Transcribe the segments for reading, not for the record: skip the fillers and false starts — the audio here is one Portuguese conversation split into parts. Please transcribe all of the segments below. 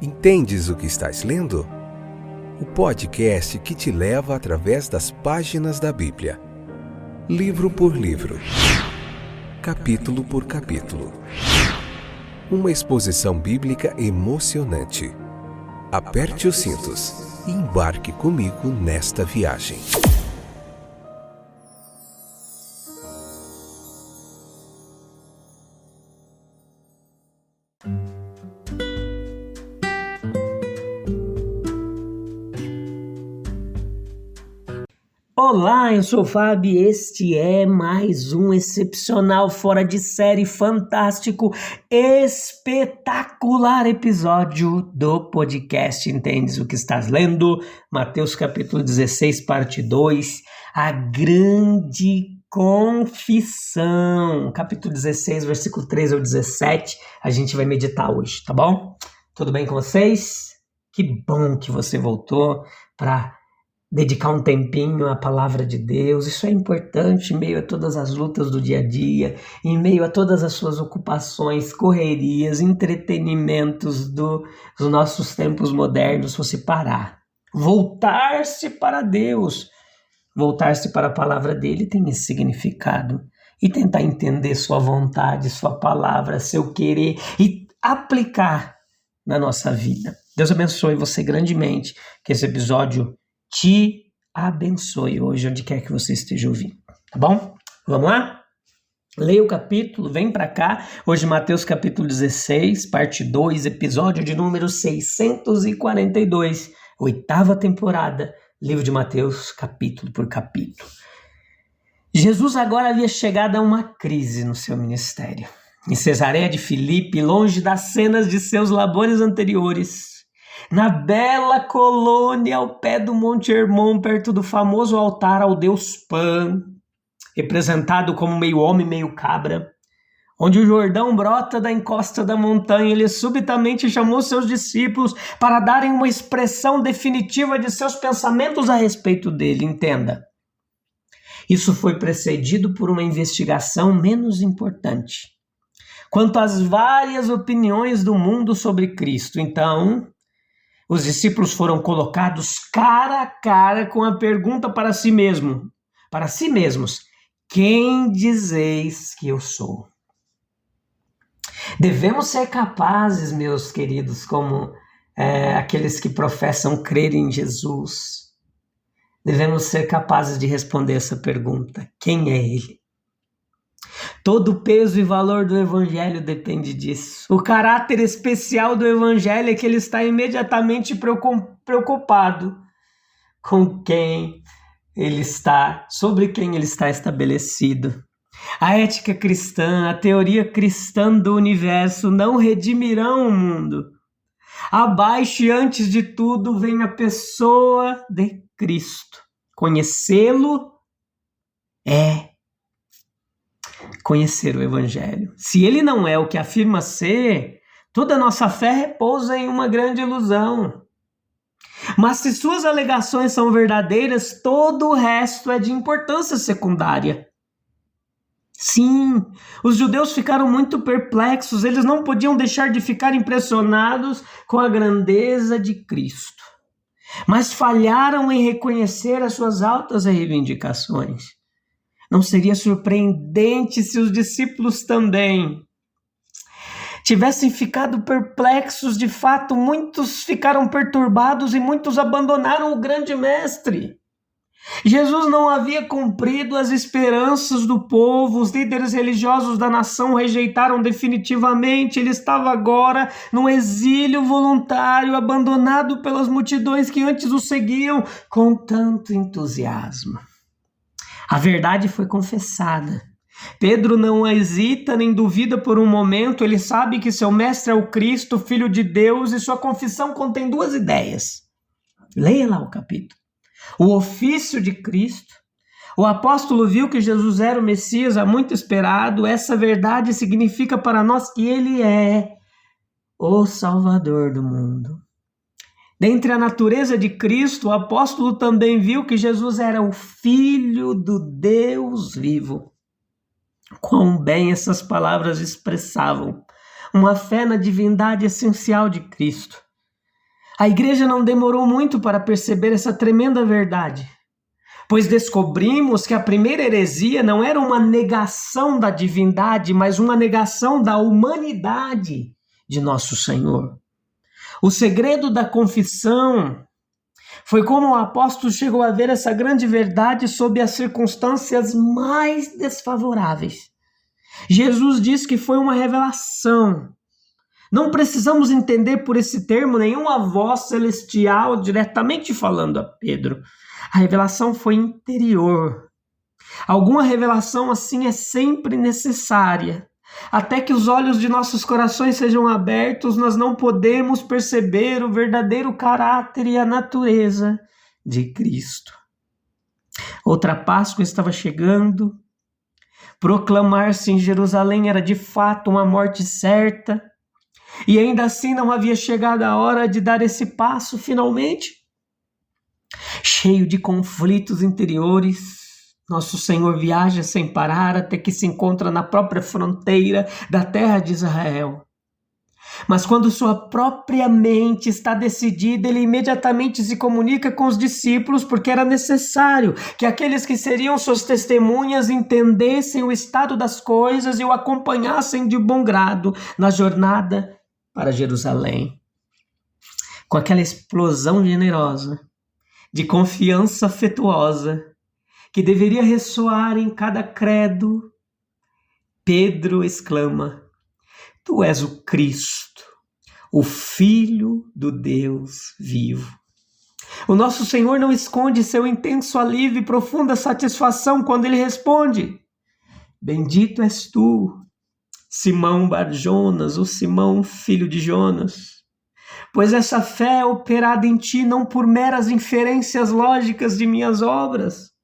Entendes o que estás lendo? O podcast que te leva através das páginas da Bíblia, livro por livro, capítulo por capítulo. Uma exposição bíblica emocionante. Aperte os cintos e embarque comigo nesta viagem. Olá, eu sou o Fábio e este é mais um excepcional, fora de série, fantástico, espetacular episódio do podcast Entendes o que estás lendo? Mateus capítulo 16, parte 2, a grande confissão. Capítulo 16, versículo 13 ao 17, a gente vai meditar hoje, tá bom? Tudo bem com vocês? Que bom que você voltou para dedicar um tempinho à palavra de Deus. Isso é importante em meio a todas as lutas do dia a dia, em meio a todas as suas ocupações, correrias, entretenimentos dos nossos tempos modernos. Você parar, voltar-se para Deus, voltar-se para a palavra dele tem esse significado, e tentar entender sua vontade, sua palavra, seu querer e aplicar na nossa vida. Deus abençoe você grandemente, que esse episódio te abençoe hoje, onde quer que você esteja ouvindo, tá bom? Vamos lá? Leia o capítulo, vem para cá. Hoje Mateus capítulo 16, parte 2, episódio de número 642, 8ª temporada, livro de Mateus, capítulo por capítulo. Jesus agora havia chegado a uma crise no seu ministério. Em Cesareia de Filipe, longe das cenas de seus labores anteriores, na bela colônia ao pé do Monte Hermon, perto do famoso altar ao deus Pan, representado como meio homem, meio cabra, onde o Jordão brota da encosta da montanha, ele subitamente chamou seus discípulos para darem uma expressão definitiva de seus pensamentos a respeito dele. Entenda, isso foi precedido por uma investigação menos importante quanto às várias opiniões do mundo sobre Cristo. Então, os discípulos foram colocados cara a cara com a pergunta para si mesmos: quem dizeis que eu sou? Devemos ser capazes, meus queridos, como aqueles que professam crer em Jesus, devemos ser capazes de responder essa pergunta: quem é ele? Todo o peso e valor do Evangelho depende disso. O caráter especial do Evangelho é que ele está imediatamente preocupado com quem ele está, sobre quem ele está estabelecido. A ética cristã, a teoria cristã do universo não redimirão o mundo. Abaixo e antes de tudo vem a pessoa de Cristo. Conhecê-lo é conhecer o Evangelho. Se ele não é o que afirma ser, toda a nossa fé repousa em uma grande ilusão. Mas se suas alegações são verdadeiras, todo o resto é de importância secundária. Sim, os judeus ficaram muito perplexos, eles não podiam deixar de ficar impressionados com a grandeza de Cristo, mas falharam em reconhecer as suas altas reivindicações. Não seria surpreendente se os discípulos também tivessem ficado perplexos. De fato, muitos ficaram perturbados e muitos abandonaram o grande mestre. Jesus não havia cumprido as esperanças do povo, os líderes religiosos da nação o rejeitaram definitivamente. Ele estava agora num exílio voluntário, abandonado pelas multidões que antes o seguiam com tanto entusiasmo. A verdade foi confessada. Pedro não hesita nem duvida por um momento. Ele sabe que seu mestre é o Cristo, Filho de Deus, e sua confissão contém duas ideias. Leia lá o capítulo. O ofício de Cristo. O apóstolo viu que Jesus era o Messias há muito esperado. Essa verdade significa para nós que ele é o Salvador do mundo. Dentre a natureza de Cristo, o apóstolo também viu que Jesus era o Filho do Deus vivo. Quão bem essas palavras expressavam uma fé na divindade essencial de Cristo. A igreja não demorou muito para perceber essa tremenda verdade, pois descobrimos que a primeira heresia não era uma negação da divindade, mas uma negação da humanidade de nosso Senhor. O segredo da confissão foi como o apóstolo chegou a ver essa grande verdade sob as circunstâncias mais desfavoráveis. Jesus diz que foi uma revelação. Não precisamos entender por esse termo nenhuma voz celestial diretamente falando a Pedro. A revelação foi interior. Alguma revelação assim é sempre necessária. Até que os olhos de nossos corações sejam abertos, nós não podemos perceber o verdadeiro caráter e a natureza de Cristo. Outra Páscoa estava chegando. Proclamar-se em Jerusalém era de fato uma morte certa. E ainda assim não havia chegado a hora de dar esse passo finalmente. Cheio de conflitos interiores, nosso Senhor viaja sem parar até que se encontra na própria fronteira da terra de Israel. Mas quando sua própria mente está decidida, ele imediatamente se comunica com os discípulos, porque era necessário que aqueles que seriam suas testemunhas entendessem o estado das coisas e o acompanhassem de bom grado na jornada para Jerusalém. Com aquela explosão generosa, de confiança afetuosa, que deveria ressoar em cada credo, Pedro exclama: Tu és o Cristo, o Filho do Deus vivo. O nosso Senhor não esconde seu intenso alívio e profunda satisfação quando ele responde: Bendito és tu, Simão Bar-Jonas, ou Simão, filho de Jonas, pois essa fé é operada em ti não por meras inferências lógicas de minhas obras,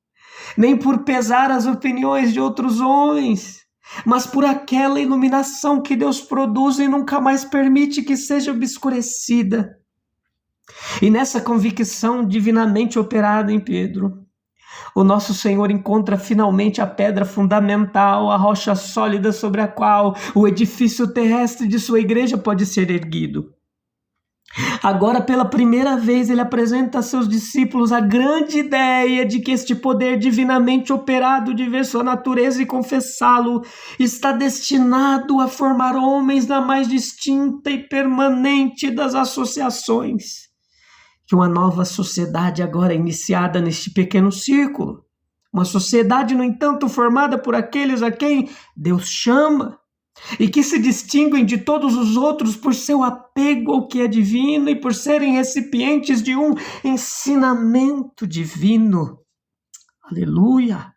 nem por pesar as opiniões de outros homens, mas por aquela iluminação que Deus produz e nunca mais permite que seja obscurecida. E nessa convicção divinamente operada em Pedro, o nosso Senhor encontra finalmente a pedra fundamental, a rocha sólida sobre a qual o edifício terrestre de sua igreja pode ser erguido. Agora, pela primeira vez, ele apresenta a seus discípulos a grande ideia de que este poder divinamente operado de ver sua natureza e confessá-lo está destinado a formar homens na mais distinta e permanente das associações. Que uma nova sociedade agora é iniciada neste pequeno círculo. Uma sociedade, no entanto, formada por aqueles a quem Deus chama e que se distinguem de todos os outros por seu apego ao que é divino e por serem recipientes de um ensinamento divino. Aleluia!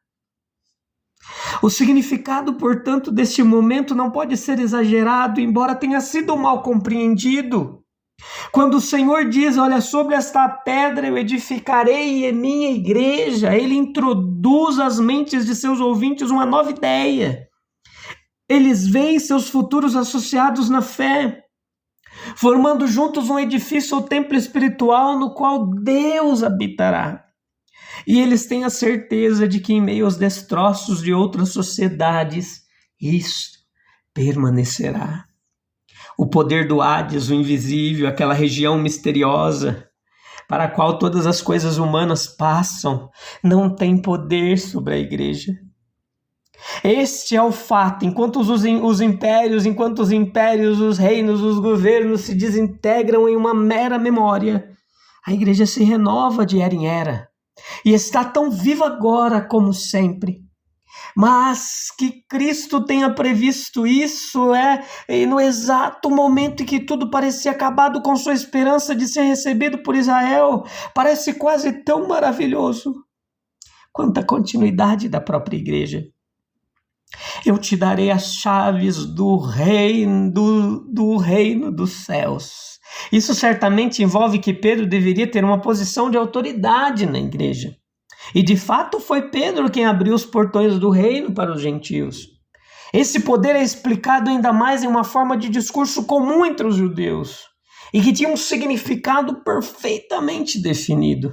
O significado, portanto, deste momento não pode ser exagerado, embora tenha sido mal compreendido. Quando o Senhor diz, olha, sobre esta pedra eu edificarei a minha igreja, ele introduz às mentes de seus ouvintes uma nova ideia. Eles veem seus futuros associados na fé, formando juntos um edifício ou templo espiritual no qual Deus habitará. E eles têm a certeza de que em meio aos destroços de outras sociedades, isto permanecerá. O poder do Hades, o invisível, aquela região misteriosa para a qual todas as coisas humanas passam, não tem poder sobre a igreja. Este é o fato. Enquanto os impérios, os reinos, os governos se desintegram em uma mera memória, a igreja se renova de era em era e está tão viva agora como sempre. Mas que Cristo tenha previsto isso no exato momento em que tudo parecia acabado com sua esperança de ser recebido por Israel, parece quase tão maravilhoso quanto a continuidade da própria igreja. Eu te darei as chaves do reino dos céus. Isso certamente envolve que Pedro deveria ter uma posição de autoridade na igreja. E de fato foi Pedro quem abriu os portões do reino para os gentios. Esse poder é explicado ainda mais em uma forma de discurso comum entre os judeus e que tinha um significado perfeitamente definido.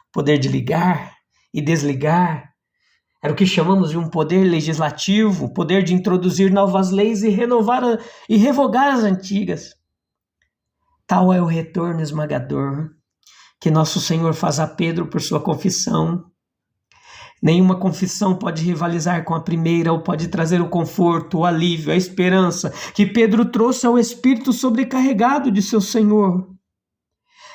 O poder de ligar e desligar era o que chamamos de um poder legislativo, o poder de introduzir novas leis e renovar e revogar as antigas. Tal é o retorno esmagador que nosso Senhor faz a Pedro por sua confissão. Nenhuma confissão pode rivalizar com a primeira ou pode trazer o conforto, o alívio, a esperança que Pedro trouxe ao espírito sobrecarregado de seu Senhor.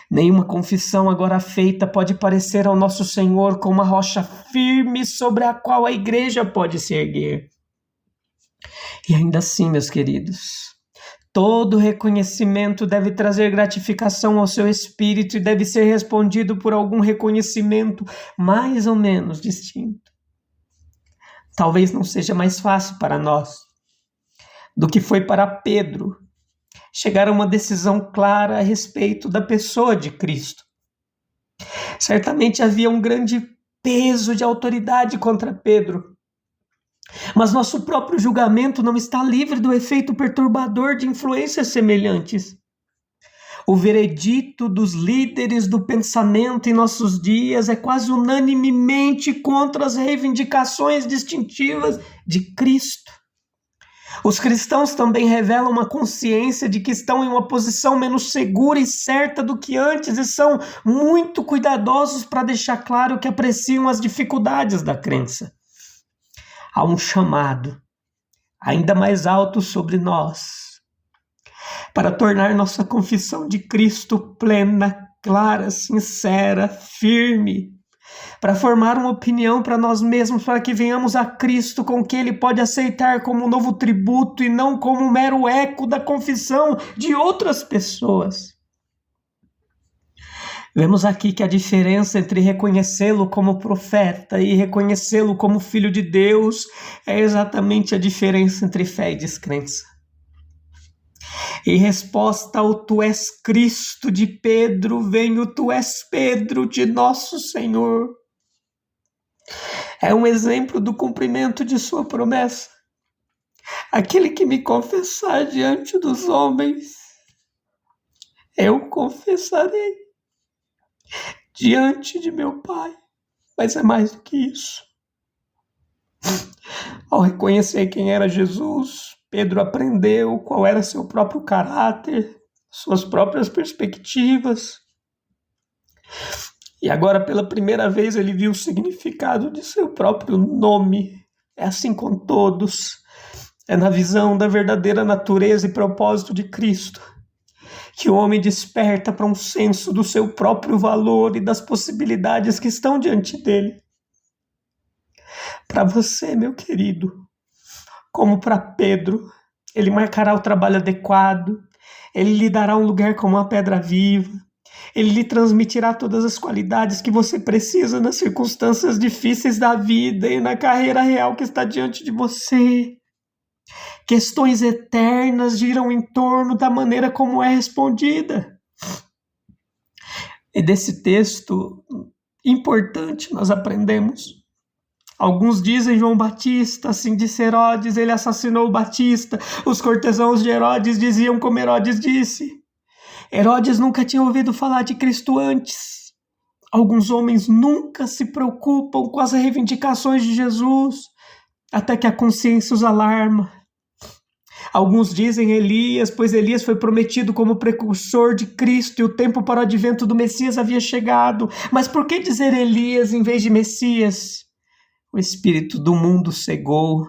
Nenhuma confissão agora feita pode parecer ao nosso Senhor como uma rocha firme sobre a qual a igreja pode se erguer. E ainda assim, meus queridos, todo reconhecimento deve trazer gratificação ao seu espírito e deve ser respondido por algum reconhecimento mais ou menos distinto. Talvez não seja mais fácil para nós do que foi para Pedro chegar a uma decisão clara a respeito da pessoa de Cristo. Certamente havia um grande peso de autoridade contra Pedro, mas nosso próprio julgamento não está livre do efeito perturbador de influências semelhantes. O veredito dos líderes do pensamento em nossos dias é quase unanimemente contra as reivindicações distintivas de Cristo. Os cristãos também revelam uma consciência de que estão em uma posição menos segura e certa do que antes e são muito cuidadosos para deixar claro que apreciam as dificuldades da crença. Há um chamado ainda mais alto sobre nós para tornar nossa confissão de Cristo plena, clara, sincera, firme, para formar uma opinião para nós mesmos, para que venhamos a Cristo com que Ele pode aceitar como um novo tributo e não como um mero eco da confissão de outras pessoas. Vemos aqui que a diferença entre reconhecê-lo como profeta e reconhecê-lo como filho de Deus é exatamente a diferença entre fé e descrença. Em resposta ao "Tu és Cristo" de Pedro, vem o "Tu és Pedro" de nosso Senhor. É um exemplo do cumprimento de sua promessa. Aquele que me confessar diante dos homens, eu confessarei diante de meu Pai. Mas é mais do que isso. Ao reconhecer quem era Jesus, Pedro aprendeu qual era seu próprio caráter, suas próprias perspectivas. E agora, pela primeira vez, ele viu o significado de seu próprio nome. É assim com todos. É na visão da verdadeira natureza e propósito de Cristo que o homem desperta para um senso do seu próprio valor e das possibilidades que estão diante dele. Para você, meu querido, como para Pedro, ele marcará o trabalho adequado, ele lhe dará um lugar como uma pedra viva, ele lhe transmitirá todas as qualidades que você precisa nas circunstâncias difíceis da vida e na carreira real que está diante de você. Questões eternas giram em torno da maneira como é respondida. E desse texto importante nós aprendemos. Alguns dizem João Batista, assim disse Herodes, ele assassinou o Batista. Os cortesãos de Herodes diziam como Herodes disse. Herodes nunca tinha ouvido falar de Cristo antes. Alguns homens nunca se preocupam com as reivindicações de Jesus, até que a consciência os alarma. Alguns dizem Elias, pois Elias foi prometido como precursor de Cristo e o tempo para o advento do Messias havia chegado. Mas por que dizer Elias em vez de Messias? O espírito do mundo cegou.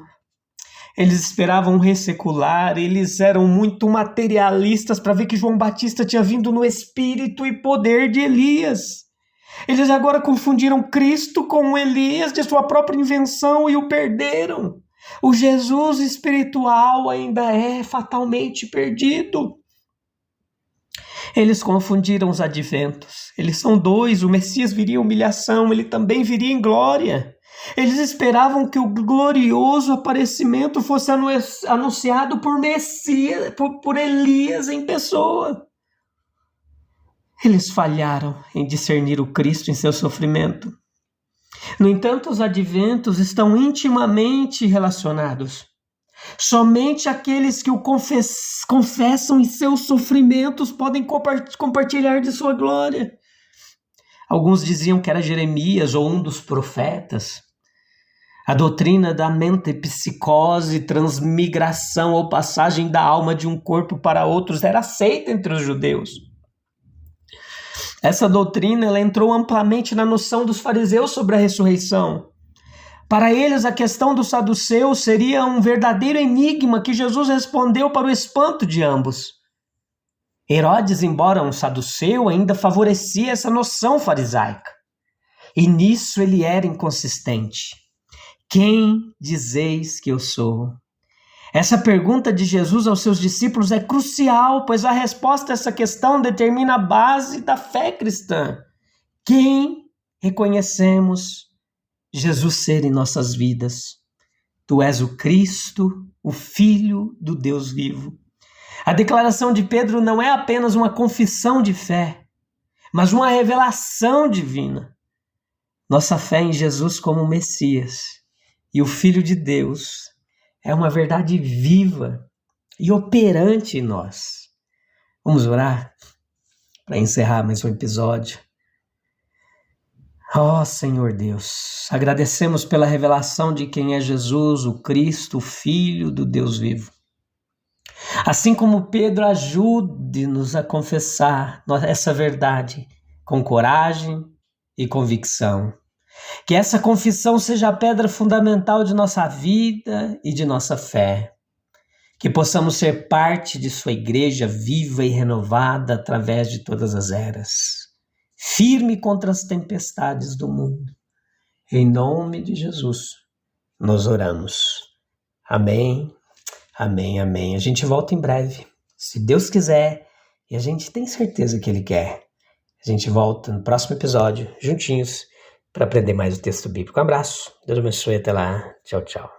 Eles esperavam um rei secular, eles eram muito materialistas para ver que João Batista tinha vindo no espírito e poder de Elias. Eles agora confundiram Cristo com Elias de sua própria invenção e o perderam. O Jesus espiritual ainda é fatalmente perdido. Eles confundiram os adventos. Eles são dois, o Messias viria em humilhação, ele também viria em glória. Eles esperavam que o glorioso aparecimento fosse anunciado por Messias, por Elias em pessoa. Eles falharam em discernir o Cristo em seu sofrimento. No entanto, os adventos estão intimamente relacionados. Somente aqueles que o confessam em seus sofrimentos podem compartilhar de sua glória. Alguns diziam que era Jeremias ou um dos profetas. A doutrina da mentepsicose, transmigração ou passagem da alma de um corpo para outros era aceita entre os judeus. Essa doutrina ela entrou amplamente na noção dos fariseus sobre a ressurreição. Para eles, a questão dos saduceus seria um verdadeiro enigma que Jesus respondeu para o espanto de ambos. Herodes, embora um saduceu, ainda favorecia essa noção farisaica. E nisso ele era inconsistente. Quem dizeis que eu sou? Essa pergunta de Jesus aos seus discípulos é crucial, pois a resposta a essa questão determina a base da fé cristã. Quem reconhecemos Jesus ser em nossas vidas? Tu és o Cristo, o Filho do Deus vivo. A declaração de Pedro não é apenas uma confissão de fé, mas uma revelação divina. Nossa fé em Jesus como Messias e o Filho de Deus é uma verdade viva e operante em nós. Vamos orar para encerrar mais um episódio. Ó Senhor Deus, agradecemos pela revelação de quem é Jesus, o Cristo, o Filho do Deus vivo. Assim como Pedro, ajude-nos a confessar essa verdade com coragem e convicção. Que essa confissão seja a pedra fundamental de nossa vida e de nossa fé. Que possamos ser parte de sua igreja viva e renovada através de todas as eras. Firme contra as tempestades do mundo. Em nome de Jesus, nós oramos. Amém, amém, amém. A gente volta em breve, se Deus quiser, e a gente tem certeza que Ele quer. A gente volta no próximo episódio, juntinhos, para aprender mais o texto bíblico. Um abraço, Deus abençoe, até lá, tchau, tchau.